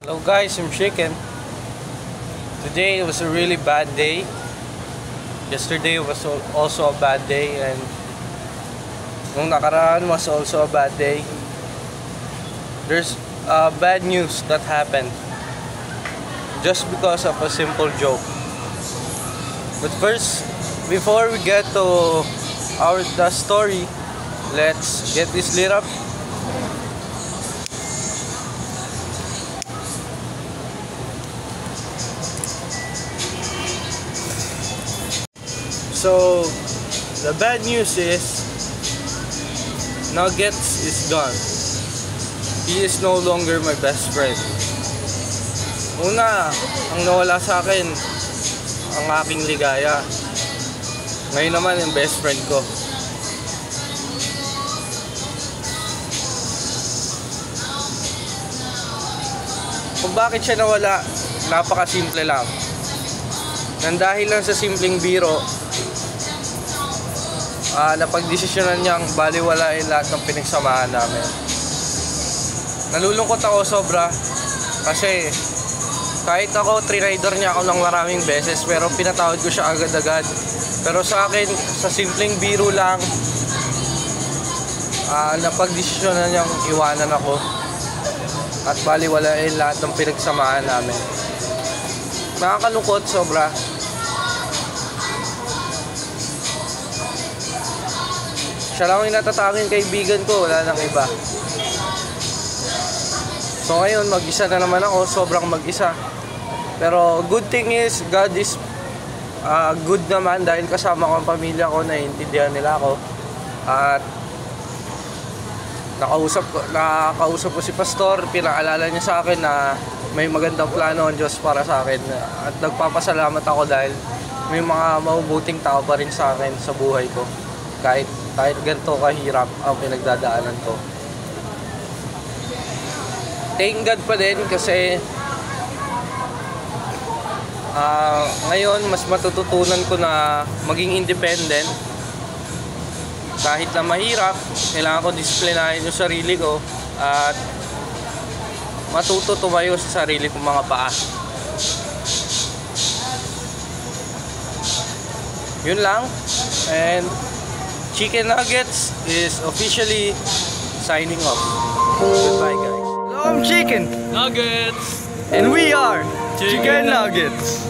Hello guys, I'm Chicken. Today was a really bad day. Yesterday was also a bad day, and nung nakaraan was also a bad day. There's bad news that happened just because of a simple joke. But first, before we get to the story, let's get this lit up. So, the bad news is Nuggets is gone. He is no longer my best friend. Una, ang nawala sa akin, ang aking ligaya. Ngayon naman yung best friend ko. Kung bakit siya nawala, napakasimple lang. Nang dahil lang sa simpleng biro, napagdesisyonan niyang baliwalain lahat ng pinagsamahan namin. Nalulungkot ako sobra kasi kahit ako trinider niya ako ng maraming beses, pero pinatawad ko siya agad-agad. Pero sa akin, sa simpleng biro lang, napagdesisyonan niyang iwanan ako at baliwalain lahat ng pinagsamahan namin. Nakakalungkot sobra. Siya lang yung natatanging kaibigan ko, wala nang iba. So ngayon, mag-isa na naman ako, sobrang mag-isa. Pero good thing is, God is good naman dahil kasama ko ang pamilya ko, naiintindihan nila ako. At nakakausap ko si Pastor, pinaalala niya sa akin na may magandang plano ang Diyos para sa akin. At nagpapasalamat ako dahil may mga mabubuting tao pa rin sa akin sa buhay ko. Kahit ganito kahirap ang pinagdadaanan ko. Thank God pa din kasi ngayon mas matututunan ko na maging independent. Kahit na mahirap, kailangan ko disiplinahin yung sarili ko at matuto tumayo sa sarili kong mga paa. Yun lang. And Chicken Nuggets is officially signing off. Goodbye guys. Hello, I'm Chicken Nuggets! and we are Chicken Nuggets.